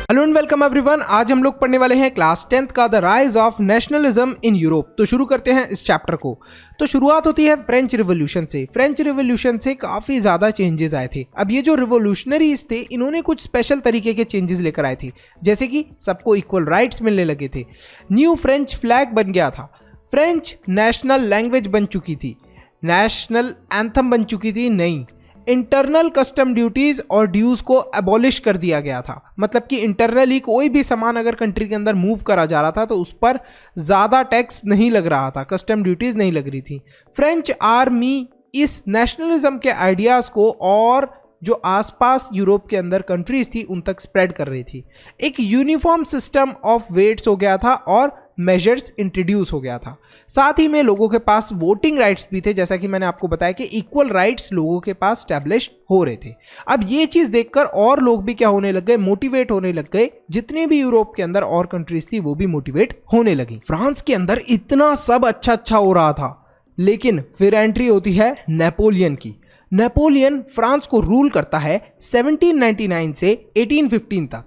Hello and welcome everyone. आज हम लोग पढ़ने वाले हैं क्लास 10th का the rise of nationalism in Europe. तो शुरू करते हैं इस चैप्टर को। तो शुरुआत होती है फ्रेंच रिवॉल्यूशन से। फ्रेंच रिवॉल्यूशन से काफ़ी ज़्यादा चेंजेस आए थे। अब ये जो रिवॉल्यूशनरीज थे इन्होंने कुछ स्पेशल तरीके के चेंजेस लेकर आए थे, जैसे कि सबको इक्वल राइट्स मिलने लगे थे, न्यू फ्रेंच फ्लैग बन गया था, फ्रेंच नेशनल लैंग्वेज बन चुकी थी, नेशनल एंथम बन चुकी थी, नहीं, इंटरनल कस्टम ड्यूटीज और ड्यूज को एबॉलिश कर दिया गया था। मतलब कि इंटरनली कोई भी सामान अगर कंट्री के अंदर मूव करा जा रहा था तो उस पर ज़्यादा टैक्स नहीं लग रहा था, कस्टम ड्यूटीज नहीं लग रही थी। फ्रेंच आर्मी इस नेशनलिज्म के आइडियाज़ को और जो आसपास यूरोप के अंदर कंट्रीज थी उन तक स्प्रेड कर रही थी। एक यूनिफॉर्म सिस्टम ऑफ वेट्स हो गया था और मेजर्स इंट्रोड्यूस हो गया था। साथ ही में लोगों के पास वोटिंग राइट्स भी थे, जैसा कि मैंने आपको बताया कि इक्वल राइट्स लोगों के पास स्टैब्लिश हो रहे थे। अब ये चीज़ देखकर और लोग भी क्या होने लग गए, मोटिवेट होने लग गए। जितने भी यूरोप के अंदर और कंट्रीज थी वो भी मोटिवेट होने लगी। फ्रांस के अंदर इतना सब अच्छा हो रहा था, लेकिन फिर एंट्री होती है नेपोलियन की। नेपोलियन फ्रांस को रूल करता है 1799 से 1815 तक।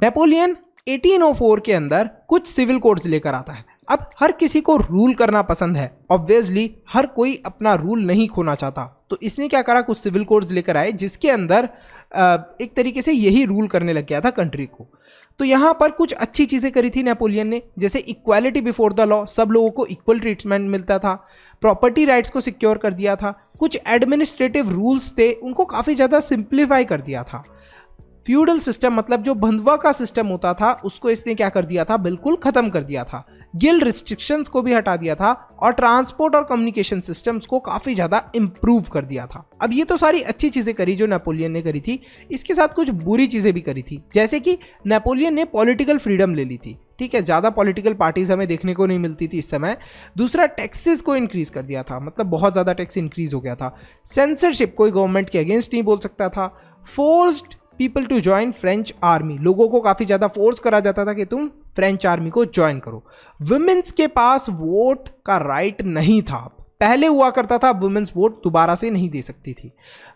नेपोलियन 1804 के अंदर कुछ सिविल कोड्स लेकर आता है। अब हर किसी को रूल करना पसंद है, ऑब्वियसली हर कोई अपना रूल नहीं खोना चाहता, तो इसने क्या करा, कुछ सिविल कोड्स लेकर आए जिसके अंदर एक तरीके से यही रूल करने लग गया था कंट्री को। तो यहाँ पर कुछ अच्छी चीज़ें करी थी नेपोलियन ने, जैसे इक्वालिटी बिफोर द लॉ, सब लोगों को इक्वल ट्रीटमेंट मिलता था, प्रॉपर्टी राइट्स को सिक्योर कर दिया था, कुछ एडमिनिस्ट्रेटिव रूल्स थे उनको काफ़ी ज़्यादा सिंप्लीफाई कर दिया था। फ्यूडल सिस्टम मतलब जो बंधुआ का सिस्टम होता था उसको इसने क्या कर दिया था, बिल्कुल खत्म कर दिया था। गिल्ड रिस्ट्रिक्शंस को भी हटा दिया था और ट्रांसपोर्ट और कम्युनिकेशन सिस्टम्स को काफ़ी ज़्यादा इंप्रूव कर दिया था। अब ये तो सारी अच्छी चीज़ें करी जो नेपोलियन ने करी थी, इसके साथ कुछ बुरी चीज़ें भी करी थी, जैसे कि नेपोलियन ने पॉलिटिकल फ्रीडम ले ली थी। ठीक है, ज़्यादा पॉलिटिकल पार्टीज हमें देखने को नहीं मिलती थी इस समय। दूसरा, टैक्सेस को इंक्रीज कर दिया था, मतलब बहुत ज़्यादा टैक्स इंक्रीज हो गया था। सेंसरशिप, कोई गवर्नमेंट के अगेंस्ट नहीं बोल सकता था। Forced people to join French army, लोगों को काफ़ी ज़्यादा फोर्स करा जाता था कि तुम फ्रेंच आर्मी को ज्वाइन करो। वुमेन्स के पास वोट का राइट नहीं था, पहले हुआ करता था, वुमेन्स वोट दोबारा से नहीं दे सकती थी।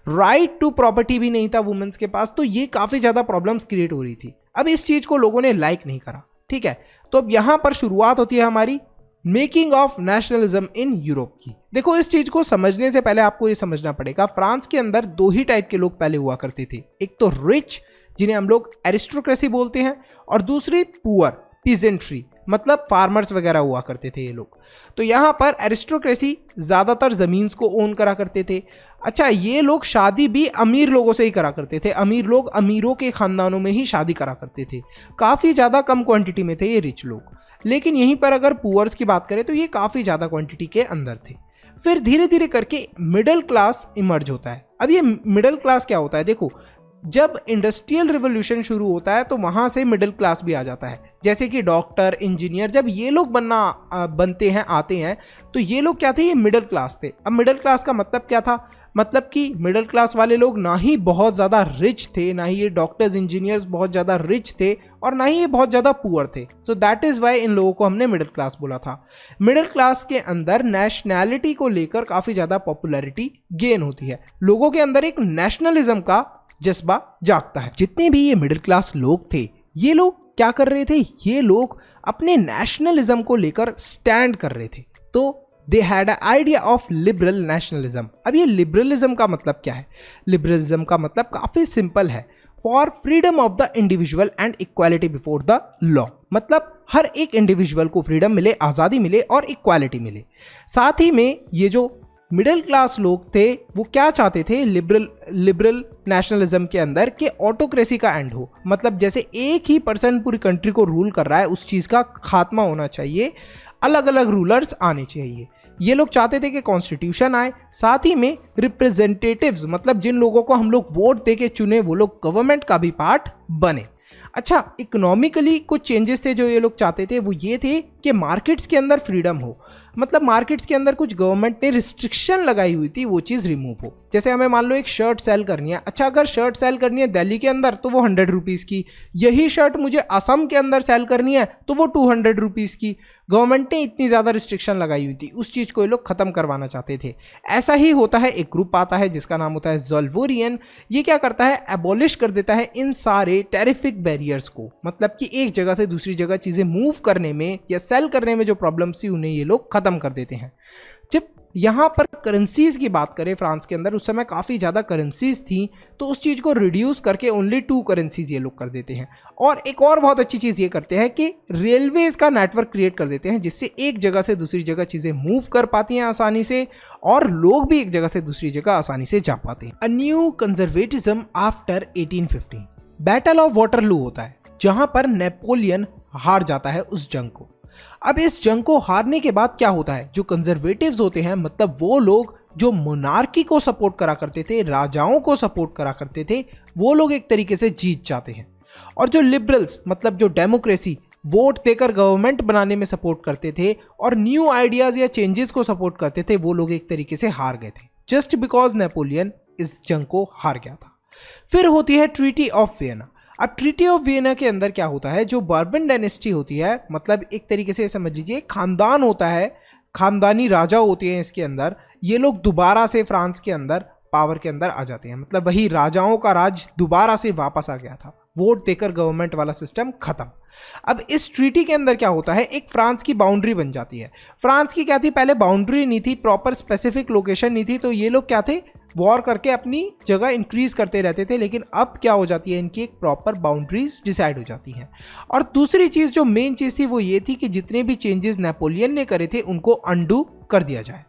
राइट टू प्रॉपर्टी भी नहीं था वुमेन्स के पास, तो ये काफ़ी ज़्यादा प्रॉब्लम्स क्रिएट हो रही थी। अब इस चीज़ को लोगों ने लाइक नहीं करा। ठीक है, तो अब यहाँ पर शुरुआत होती है हमारी making of nationalism in Europe की। देखो, इस चीज को समझने से पहले आपको ये समझना पड़ेगा, फ्रांस के अंदर दो ही टाइप के लोग पहले हुआ करते थे। एक तो रिच, जिन्हें हम लोग एरिस्टोक्रेसी बोलते हैं, और दूसरी पुअर, पीजेंट्री, मतलब फार्मर्स वगैरह हुआ करते थे ये लोग। तो यहाँ पर एरिस्टोक्रेसी ज्यादातर जमीन को ओन करा करते थे। अच्छा, ये लोग शादी भी अमीर लोगों से ही करा करते थे, अमीर लोग अमीरों के खानदानों में ही शादी करा करते थे। काफी ज्यादा कम क्वांटिटी में थे ये रिच लोग, लेकिन यहीं पर अगर पुअर्स की बात करें तो ये काफ़ी ज़्यादा क्वांटिटी के अंदर थे। फिर धीरे धीरे करके मिडिल क्लास इमर्ज होता है। अब ये मिडिल क्लास क्या होता है, देखो, जब इंडस्ट्रियल रिवोल्यूशन शुरू होता है तो वहाँ से मिडिल क्लास भी आ जाता है, जैसे कि डॉक्टर, इंजीनियर, जब ये लोग बनते हैं, आते हैं, तो ये लोग क्या थे, ये मिडिल क्लास थे। अब मिडिल क्लास का मतलब क्या था, मतलब कि मिडिल क्लास वाले लोग ना ही बहुत ज़्यादा रिच थे, ना ही ये डॉक्टर्स, इंजीनियर्स बहुत ज़्यादा रिच थे, और ना ही ये बहुत ज़्यादा पुअर थे। तो दैट इज़ वाई इन लोगों को हमने मिडिल क्लास बोला था। मिडिल क्लास के अंदर नेशनैलिटी को लेकर काफ़ी ज़्यादा पॉपुलैरिटी गेन होती है, लोगों के अंदर एक नेशनलिज्म का जज्बा जागता है। जितने भी ये मिडिल क्लास लोग थे, ये लोग क्या कर रहे थे, ये लोग अपने नेशनलिज्म को लेकर स्टैंड कर रहे थे। तो they had a idea of liberal nationalism. अब ये लिबरलिज्म का मतलब क्या है, लिबरलिज्म का मतलब काफ़ी सिंपल है, for freedom of the individual and equality before the law. मतलब हर एक इंडिविजुअल को फ्रीडम मिले, आज़ादी मिले और इक्वालिटी मिले। साथ ही में ये जो मिडिल क्लास लोग थे वो क्या चाहते थे, लिबरल नेशनलिज्म के अंदर, कि ऑटोक्रेसी का एंड हो। मतलब जैसे एक ही पर्सन पूरी कंट्री को रूल कर रहा है, उस चीज़ का खात्मा होना चाहिए, अलग अलग रूलर्स आने चाहिए। ये लोग चाहते थे कि कॉन्स्टिट्यूशन आए, साथ ही में रिप्रेजेंटेटिव्स, मतलब जिन लोगों को हम लोग वोट दे के चुने वो लोग गवर्नमेंट का भी पार्ट बने। अच्छा, इकोनॉमिकली कुछ चेंजेस थे जो ये लोग चाहते थे, वो ये थे कि मार्केट्स के अंदर फ्रीडम हो। मतलब मार्केट्स के अंदर कुछ गवर्नमेंट ने रिस्ट्रिक्शन लगाई हुई थी, वो चीज़ रिमूव हो। जैसे हमें मान लो एक शर्ट सेल करनी है, अच्छा अगर शर्ट सेल करनी है दिल्ली के अंदर तो वो 100 रुपीज़ की, यही शर्ट मुझे असम के अंदर सेल करनी है तो वो 200 रुपीज़ की। गवर्नमेंट ने इतनी ज़्यादा रिस्ट्रिक्शन लगाई हुई थी, उस चीज़ को ये लोग ख़त्म करवाना चाहते थे। ऐसा ही होता है, एक ग्रुप आता है जिसका नाम होता है ज़ोल्वोरियन। ये क्या करता है, एबॉलिश कर देता है इन सारे टेरिफिक बैरियर्स को, मतलब कि एक जगह से दूसरी जगह चीज़ें मूव करने में या सेल करने में जो प्रॉब्लम्स थी उन्हें ये लोग ख़त्म कर देते हैं। जब यहाँ पर करेंसीज की बात करें, फ्रांस के अंदर उस समय काफ़ी ज़्यादा करेंसीज थी, तो उस चीज़ को रिड्यूस करके ओनली 2 करेंसीज ये लोग कर देते हैं। और एक और बहुत अच्छी चीज़ ये करते हैं कि रेलवेज़ का नेटवर्क क्रिएट कर देते हैं, जिससे एक जगह से दूसरी जगह चीज़ें मूव कर पाती हैं आसानी से, और लोग भी एक जगह से दूसरी जगह आसानी से जा पाते हैं। A new conservatism after 1815। Battle of Waterloo होता है, जहाँ पर नेपोलियन हार जाता है उस जंग को। अब इस जंग को हारने के बाद क्या होता है, जो कंजर्वेटिव्स होते हैं, मतलब वो लोग जो मोनार्की को सपोर्ट करा करते थे, राजाओं को सपोर्ट करा करते थे, वो लोग एक तरीके से जीत जाते हैं। और जो लिबरल्स, मतलब जो डेमोक्रेसी, वोट देकर गवर्नमेंट बनाने में सपोर्ट करते थे और न्यू आइडियाज या चेंजेस को सपोर्ट करते थे, वो लोग एक तरीके से हार गए थे, जस्ट बिकॉज नेपोलियन इस जंग को हार गया था। फिर होती है ट्रीटी ऑफ वियना। अब ट्रीटी ऑफ वियना के अंदर क्या होता है, जो बर्बन डायनेस्टी होती है, मतलब एक तरीके से समझ लीजिए खानदान होता है, खानदानी राजा होते हैं इसके अंदर, ये लोग दोबारा से फ्रांस के अंदर पावर के अंदर आ जाते हैं। मतलब वही राजाओं का राज दोबारा से वापस आ गया था, वोट देकर गवर्नमेंट वाला सिस्टम खत्म। अब इस ट्रीटी के अंदर क्या होता है, एक फ्रांस की बाउंड्री बन जाती है। फ्रांस की क्या थी, पहले बाउंड्री नहीं थी, प्रॉपर स्पेसिफिक लोकेशन नहीं थी, तो ये लोग क्या थे, वॉर करके अपनी जगह इंक्रीज करते रहते थे। लेकिन अब क्या हो जाती है, इनकी एक प्रॉपर बाउंड्रीज डिसाइड हो जाती हैं। और दूसरी चीज़, जो मेन चीज़ थी, वो ये थी कि जितने भी चेंजेस नेपोलियन ने करे थे उनको अंडू कर दिया जाए।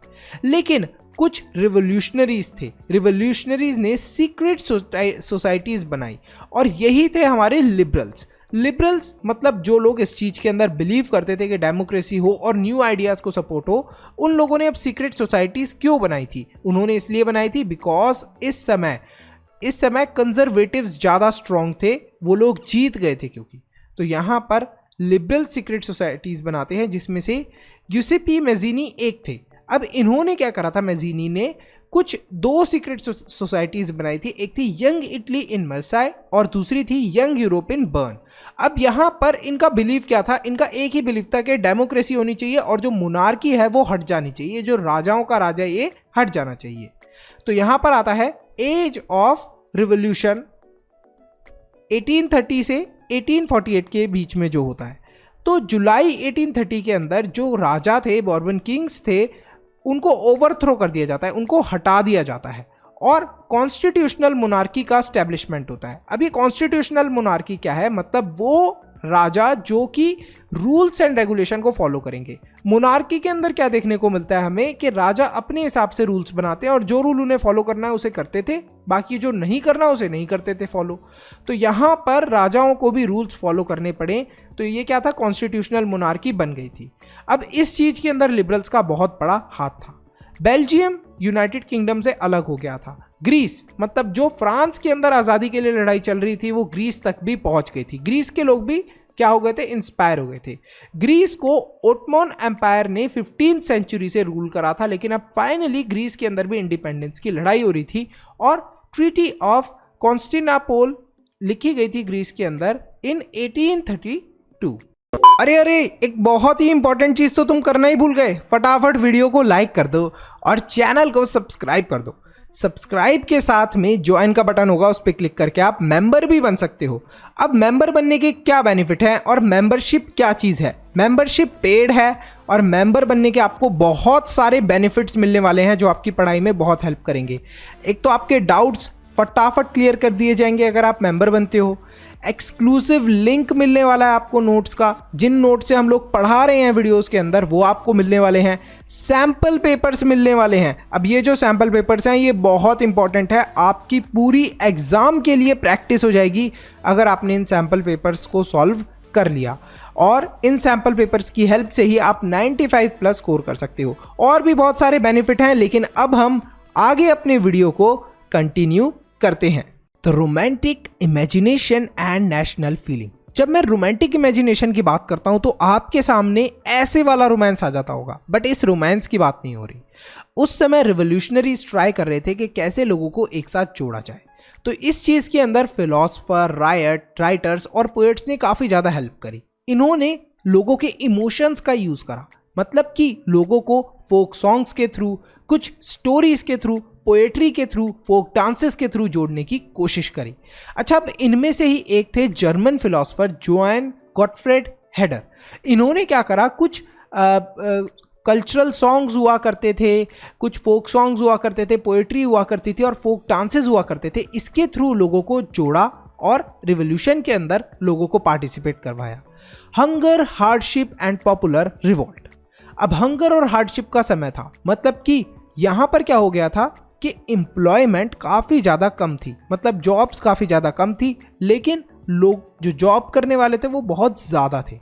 लेकिन कुछ रिवोल्यूशनरीज थे, रिवोल्यूशनरीज ने सीक्रेट सोसाइटीज बनाई, और यही थे हमारे लिबरल्स। लिबरल्स मतलब जो लोग इस चीज़ के अंदर बिलीव करते थे कि डेमोक्रेसी हो और न्यू आइडियाज़ को सपोर्ट हो, उन लोगों ने अब सीक्रेट सोसाइटीज़ क्यों बनाई थी? उन्होंने इसलिए बनाई थी बिकॉज इस समय कंजर्वेटिव्स ज़्यादा स्ट्रॉन्ग थे, वो लोग जीत गए थे क्योंकि। तो यहाँ पर लिबरल सीक्रेट सोसाइटीज़ बनाते हैं, जिसमें से गियुसेप्पे मैज़ीनी एक थे। अब इन्होंने क्या करा था, मैज़ीनी ने कुछ 2 सीक्रेट सोसाइटीज़ बनाई थी, एक थी यंग इटली इन मर्साई और दूसरी थी यंग यूरोप इन बर्न। अब यहाँ पर इनका बिलीव क्या था, इनका एक ही बिलीव था कि डेमोक्रेसी होनी चाहिए और जो मोनार्की है वो हट जानी चाहिए, जो राजाओं का राजा ये हट जाना चाहिए। तो यहाँ पर आता है एज ऑफ रिवोल्यूशन 1830 से 1848 के बीच में जो होता है। तो जुलाई 1830 के अंदर जो राजा थे, बॉर्बन किंग्स थे, उनको ओवरथ्रो कर दिया जाता है, उनको हटा दिया जाता है और कॉन्स्टिट्यूशनल मोनार्की का स्टैब्लिशमेंट होता है। अब ये कॉन्स्टिट्यूशनल मोनार्की क्या है, मतलब वो राजा जो कि रूल्स एंड रेगुलेशन को फॉलो करेंगे। मोनार्की के अंदर क्या देखने को मिलता है हमें कि राजा अपने हिसाब से रूल्स बनाते हैं और जो रूल उन्हें फॉलो करना है उसे करते थे, बाकी जो नहीं करना उसे नहीं करते थे फॉलो। तो यहाँ पर राजाओं को भी रूल्स फॉलो करने पड़े, तो ये क्या था, कॉन्स्टिट्यूशनल मोनार्की बन गई थी। अब इस चीज़ के अंदर लिबरल्स का बहुत बड़ा हाथ था। बेल्जियम यूनाइटेड किंगडम से अलग हो गया था। ग्रीस, मतलब जो फ्रांस के अंदर आज़ादी के लिए लड़ाई चल रही थी, वो ग्रीस तक भी पहुंच गई थी। ग्रीस के लोग भी क्या हो गए थे, इंस्पायर हो गए थे। ग्रीस को ओटोमन एम्पायर ने 15th सेंचुरी से रूल करा था, लेकिन अब फाइनली ग्रीस के अंदर भी इंडिपेंडेंस की लड़ाई हो रही थी और ट्रीटी ऑफ कॉन्स्टेंटिनोपल लिखी गई थी ग्रीस के अंदर इन 1832। अरे एक बहुत ही इंपॉर्टेंट चीज़ तो तुम करना ही भूल गए, फटाफट वीडियो को लाइक कर दो और चैनल को सब्सक्राइब कर दो। सब्सक्राइब के साथ में ज्वाइन का बटन होगा, उस पर क्लिक करके आप मेंबर भी बन सकते हो। अब मेंबर बनने के क्या बेनिफिट हैं और मेंबरशिप क्या चीज़ है? मेंबरशिप पेड है और मेंबर बनने के आपको बहुत सारे बेनिफिट्स मिलने वाले हैं जो आपकी पढ़ाई में बहुत हेल्प करेंगे। एक तो आपके डाउट्स फटाफट क्लियर कर दिए जाएंगे अगर आप मेंबर बनते हो। एक्सक्लूसिव लिंक मिलने वाला है आपको नोट्स का, जिन नोट्स से हम लोग पढ़ा रहे हैं वीडियोस के अंदर वो आपको मिलने वाले हैं। सैम्पल पेपर्स मिलने वाले हैं। अब ये जो सैम्पल पेपर्स हैं ये बहुत इंपॉर्टेंट है, आपकी पूरी एग्ज़ाम के लिए प्रैक्टिस हो जाएगी अगर आपने इन सैम्पल पेपर्स को सॉल्व कर लिया। और इन सैम्पल पेपर्स की हेल्प से ही आप 95+ स्कोर कर सकते हो। और भी बहुत सारे बेनिफिट हैं, लेकिन अब हम आगे अपने वीडियो को कंटिन्यू करते हैं। तो romantic imagination and national feeling. जब मैं रोमांटिक इमेजिनेशन की बात करता हूं तो आपके सामने ऐसे वाला रोमांस आ जाता होगा, बट इस रोमांस की बात नहीं हो रही। उस समय रिवोल्यूशनरीज ट्राई कर रहे थे कि कैसे लोगों को एक साथ जोड़ा जाए। तो इस चीज़ के अंदर फिलोसफर, राइटर्स और पोएट्स ने काफ़ी ज़्यादा हेल्प करी। इन्होंने लोगों के इमोशंस का यूज़ करा, मतलब कि लोगों को फोक सॉन्ग्स के थ्रू, कुछ स्टोरीज के थ्रू, पोएट्री के थ्रू, फोक डांसेस के थ्रू जोड़ने की कोशिश करी। अच्छा, अब इनमें से ही एक थे जर्मन फिलोसोफर जोहान गॉटफ्रेड हेडर। इन्होंने क्या करा, कुछ कल्चरल सॉन्ग्स हुआ करते थे, कुछ फोक सॉन्ग्स हुआ करते थे, पोएट्री हुआ करती थी और फोक डांसेस हुआ करते थे। इसके थ्रू लोगों को जोड़ा और रिवॉल्यूशन के अंदर लोगों को पार्टिसिपेट करवाया। Hunger, hardship and popular revolt. अब हंगर और हार्डशिप का समय था, मतलब कि यहाँ पर क्या हो गया था कि एम्प्लॉयमेंट काफ़ी ज़्यादा कम थी, मतलब जॉब्स काफ़ी ज़्यादा कम थी, लेकिन लोग जो जॉब करने वाले थे वो बहुत ज़्यादा थे।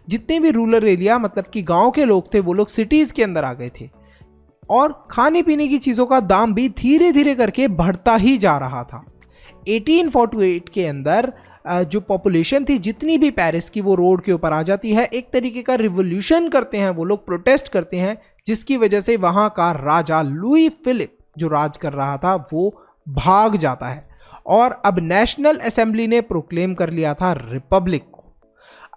जितने भी रूरल एरिया, मतलब कि गांव के लोग थे, वो लोग सिटीज़ के अंदर आ गए थे और खाने पीने की चीज़ों का दाम भी धीरे धीरे करके बढ़ता ही जा रहा था। 1848 के अंदर जो पॉपुलेशन थी जितनी भी पेरिस की, वो रोड के ऊपर आ जाती है, एक तरीके का रिवोल्यूशन करते हैं वो लोग, प्रोटेस्ट करते हैं, जिसकी वजह से वहाँ का राजा लुई फिलिप जो राज कर रहा था वो भाग जाता है और अब नेशनल असेंबली ने प्रोक्लेम कर लिया था रिपब्लिक को।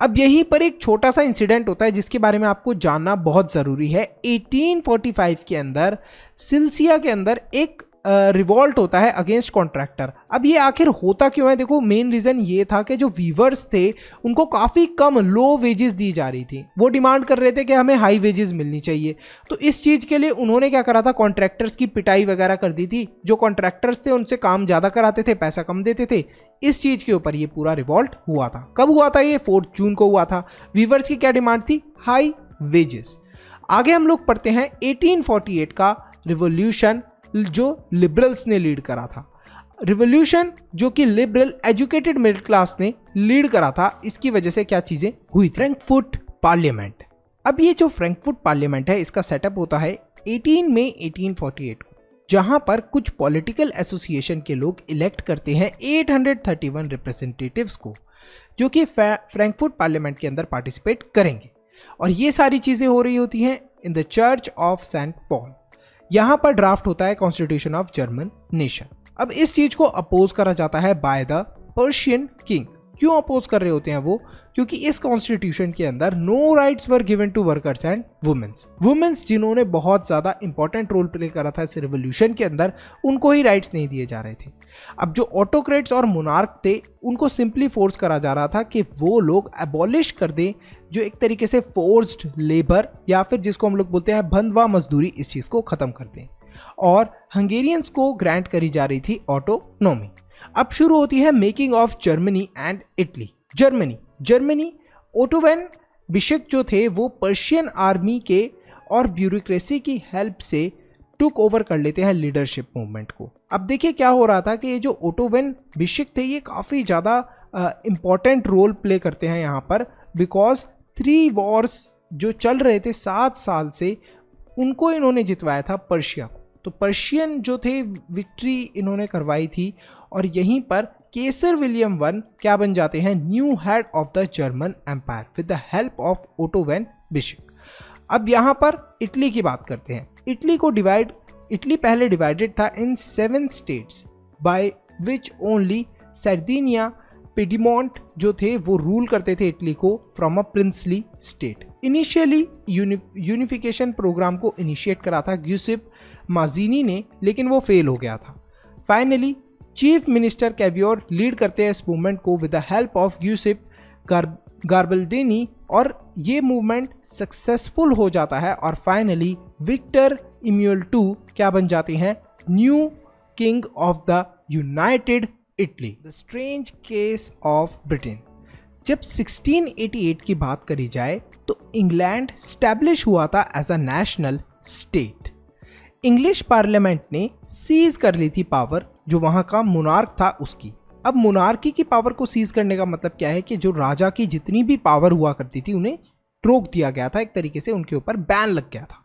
अब यहीं पर एक छोटा सा इंसिडेंट होता है जिसके बारे में आपको जानना बहुत ज़रूरी है। 1845 के अंदर सिल्सिया के अंदर एक रिवॉल्ट होता है अगेंस्ट कॉन्ट्रैक्टर। अब ये आखिर होता क्यों है? देखो, मेन रीज़न ये था कि जो वीवर्स थे उनको काफ़ी कम लो वेजेस दी जा रही थी। वो डिमांड कर रहे थे कि हमें हाई वेजेस मिलनी चाहिए। तो इस चीज़ के लिए उन्होंने क्या करा था, कॉन्ट्रैक्टर्स की पिटाई वगैरह कर दी थी। जो कॉन्ट्रैक्टर्स थे उनसे काम ज़्यादा कराते थे, पैसा कम देते थे। इस चीज़ के ऊपर ये पूरा रिवॉल्ट हुआ था। कब हुआ था? ये 4 जून को हुआ था। वीवर्स की क्या डिमांड थी? High wages. आगे हम लोग पढ़ते हैं 1848 का रिवॉल्यूशन जो लिबरल्स ने लीड करा था। रिवॉल्यूशन जो कि लिबरल एजुकेटेड मिडिल क्लास ने लीड करा था, इसकी वजह से क्या चीजें हुई? Frankfurt parliament. अब ये जो फ्रैंकफर्ट पार्लियामेंट है, इसका सेटअप होता है 18 मई 1848 को, जहां पर कुछ पॉलिटिकल एसोसिएशन के लोग इलेक्ट करते हैं 831 रिप्रेजेंटेटिव्स को, जो कि फ्रैंकफर्ट पार्लियामेंट के अंदर पार्टिसिपेट करेंगे। और ये सारी चीजें हो रही होती हैं in the church of saint Paul. यहाँ पर ड्राफ्ट होता है कॉन्स्टिट्यूशन ऑफ जर्मन नेशन। अब इस चीज को अपोज करा जाता है बाय द पर्शियन किंग। क्यों अपोज कर रहे होते हैं वो? क्योंकि इस कॉन्स्टिट्यूशन के अंदर no rights were given to workers and womens जिन्होंने बहुत ज्यादा इंपॉर्टेंट रोल प्ले करा था इस रिवोल्यूशन के अंदर, उनको ही राइट्स नहीं दिए जा रहे थे। अब जो ऑटोक्रेट्स और मोनार्क थे, उनको सिंपली फोर्स करा जा रहा था कि वो लोग एबॉलिश कर दें जो एक तरीके से फोर्स्ड लेबर, या फिर जिसको हम लोग बोलते हैं बंधवा मजदूरी, इस चीज़ को ख़त्म कर दें। और हंगेरियंस को ग्रांट करी जा रही थी ऑटोनॉमी। अब शुरू होती है making of Germany and Italy. Germany Otto van Bishop जो थे वो पर्शियन आर्मी के और ब्यूरोक्रेसी की हेल्प से टुक ओवर कर लेते हैं लीडरशिप मूवमेंट को। अब देखिए क्या हो रहा था कि ये जो ओटो वैन बिशप थे ये काफ़ी ज़्यादा इम्पॉर्टेंट रोल प्ले करते हैं यहाँ पर, बिकॉज 3 वॉर्स जो चल रहे थे 7 साल से, उनको इन्होंने जितवाया था पर्शिया को। तो पर्शियन जो थे विक्ट्री इन्होंने करवाई थी और यहीं पर केसर विलियम I क्या बन जाते हैं? New head of the German empire with the help of Otto van Bishop. अब यहाँ पर इटली की बात करते हैं। इटली पहले डिवाइडेड था in 7 states, by which only Sardinia, Piedmont जो थे वो रूल करते थे इटली को from a princely state. Initially unification programme को इनिशिएट करा था ग्यूसेप माजीनी ने, लेकिन वो फेल हो गया था। Finally chief minister Cavour lead करते हैं इस मूवमेंट को with the help of Giuseppe Garibaldi, और ये मूवमेंट सक्सेसफुल हो जाता है और फाइनली विक्टर इम्यूल II क्या बन जाते हैं? New king of the United Italy. The strange case of Britain. जब 1688 की बात करी जाए तो इंग्लैंड स्टैब्लिश हुआ था as a national state. English parliament ने सीज कर ली थी पावर जो वहाँ का मोनार्क था उसकी। अब मोनार्की की पावर को सीज करने का मतलब क्या है कि जो राजा की जितनी भी पावर हुआ करती थी उन्हें रोक दिया गया था, एक तरीके से उनके ऊपर बैन लग गया था।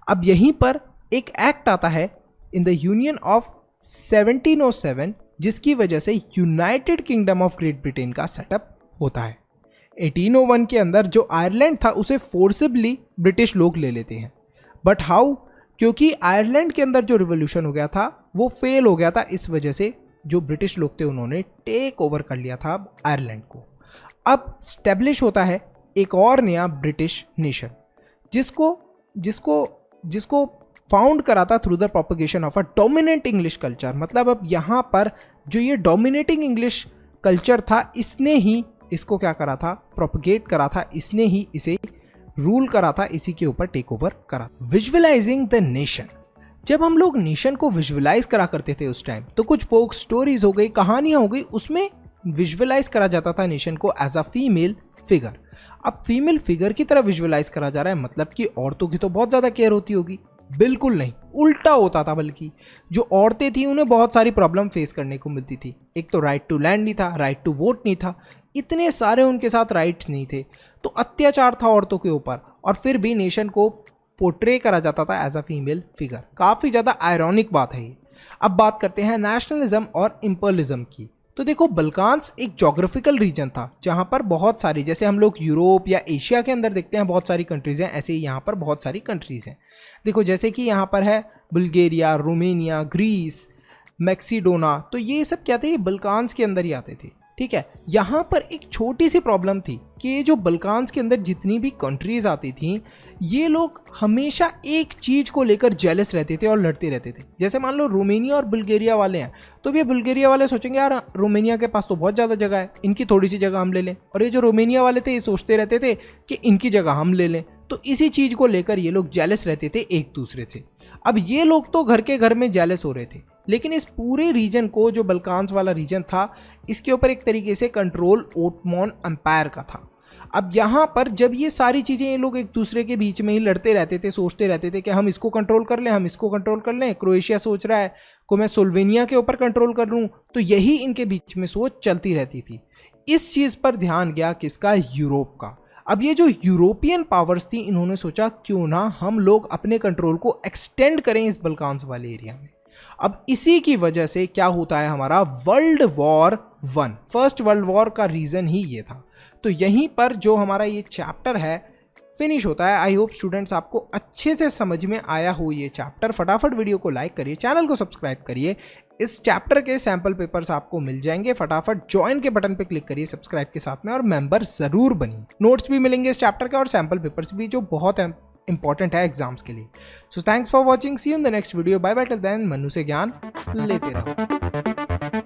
अब यहीं पर एक एक्ट आता है इन द यूनियन ऑफ 1707, जिसकी वजह से United kingdom of great Britain का सेटअप होता है। 1801 के अंदर जो आयरलैंड था उसे फोर्सिबली ब्रिटिश लोग ले लेते हैं। But how? क्योंकि आयरलैंड के अंदर जो रिवोल्यूशन हो गया था वो फेल हो गया था, इस वजह से जो ब्रिटिश लोग थे उन्होंने टेक ओवर कर लिया था आयरलैंड को। अब स्टैब्लिश होता है एक और नया ब्रिटिश नेशन जिसको फाउंड करा था through the propagation of a dominant English culture. मतलब अब यहाँ पर जो ये डोमिनेटिंग इंग्लिश कल्चर था, इसने ही इसको क्या करा था, प्रोपगेट करा था, इसने ही इसे रूल करा था, इसी के ऊपर टेक ओवर करा। विजुअलाइजिंग द नेशन, जब हम लोग नेशन को विजुअलाइज करा करते थे उस टाइम, तो कुछ फोक स्टोरीज हो गई, कहानियां हो गई, उसमें विजुअलाइज करा जाता था नेशन को एज अ फीमेल फिगर। अब फीमेल फिगर की तरह विजुअलाइज करा जा रहा है, मतलब कि औरतों की तो बहुत ज़्यादा केयर होती होगी। बिल्कुल नहीं, उल्टा होता था। बल्कि जो औरतें थी उन्हें बहुत सारी प्रॉब्लम फेस करने को मिलती थी। एक तो राइट टू लैंड नहीं था, राइट टू वोट नहीं था, इतने सारे उनके साथ राइट्स नहीं थे, तो अत्याचार था औरतों के ऊपर, और फिर भी नेशन को पोर्ट्रे करा जाता था एज अ फीमेल फिगर। काफ़ी ज़्यादा आयरॉनिक बात है ये। अब बात करते हैं नेशनलिज्म और इंपीरियलिज्म की। तो देखो, बल्कान्स एक जोग्राफिकल रीजन था जहाँ पर बहुत सारी, जैसे हम लोग यूरोप या एशिया के अंदर देखते हैं बहुत सारी कंट्रीज़ हैं, ऐसे ही यहाँ पर बहुत सारी कंट्रीज़ हैं। देखो, जैसे कि यहाँ पर है बुल्गारिया, रोमेनिया, ग्रीस, मैक्सिडोना, तो ये सब क्या थे, ये बल्कान्स के अंदर ही आते थे। ठीक है, यहाँ पर एक छोटी सी प्रॉब्लम थी कि ये जो बल्कान्स के अंदर जितनी भी कंट्रीज आती थी, ये लोग हमेशा एक चीज़ को लेकर जेलस रहते थे और लड़ते रहते थे। जैसे मान लो रोमेनिया और बुल्गारिया वाले हैं, तो ये बुल्गारिया वाले सोचेंगे यार रोमेनिया के पास तो बहुत ज़्यादा जगह है, इनकी थोड़ी सी जगह हम ले लें, और ये जो रोमेनिया वाले थे ये सोचते रहते थे कि इनकी जगह हम ले लें। तो इसी चीज़ को लेकर ये लोग जेलस रहते थे एक दूसरे से। अब ये लोग तो घर के घर में जेलस हो रहे थे, लेकिन इस पूरे रीजन को, जो बल्कान्स वाला रीजन था, इसके ऊपर एक तरीके से कंट्रोल ओटोमन एम्पायर का था। अब यहाँ पर जब ये सारी चीज़ें ये लोग एक दूसरे के बीच में ही लड़ते रहते थे, सोचते रहते थे कि हम इसको कंट्रोल कर लें, हम इसको कंट्रोल कर लें, क्रोएशिया सोच रहा है को मैं स्लोवेनिया के ऊपर कंट्रोल कर लूँ, तो यही इनके बीच में सोच चलती रहती थी। इस चीज़ पर ध्यान गया किसका, यूरोप का। अब ये जो यूरोपियन पावर्स थी, इन्होंने सोचा क्यों ना हम लोग अपने कंट्रोल को एक्सटेंड करें इस बल्कान्स वाले एरिया में। अब इसी की वजह से क्या होता है, हमारा world war 1, first world war का रीज़न ही ये था। तो यहीं पर जो हमारा ये चैप्टर है फिनिश होता है। आई होप स्टूडेंट्स आपको अच्छे से समझ में आया हो ये चैप्टर। फटाफट वीडियो को लाइक करिए, चैनल को सब्सक्राइब करिए। इस चैप्टर के सैम्पल पेपर्स आपको मिल जाएंगे, फटाफट ज्वाइन के बटन पे क्लिक करिए सब्सक्राइब के साथ में, और मेंबर ज़रूर बनिए। नोट्स भी मिलेंगे इस चैप्टर के और सैम्पल पेपर्स भी, जो बहुत इंपॉर्टेंट है एग्जाम्स के लिए। So thanks for watching, see you in the next video, bye bye, till then, Manu से ज्ञान लेते रहो।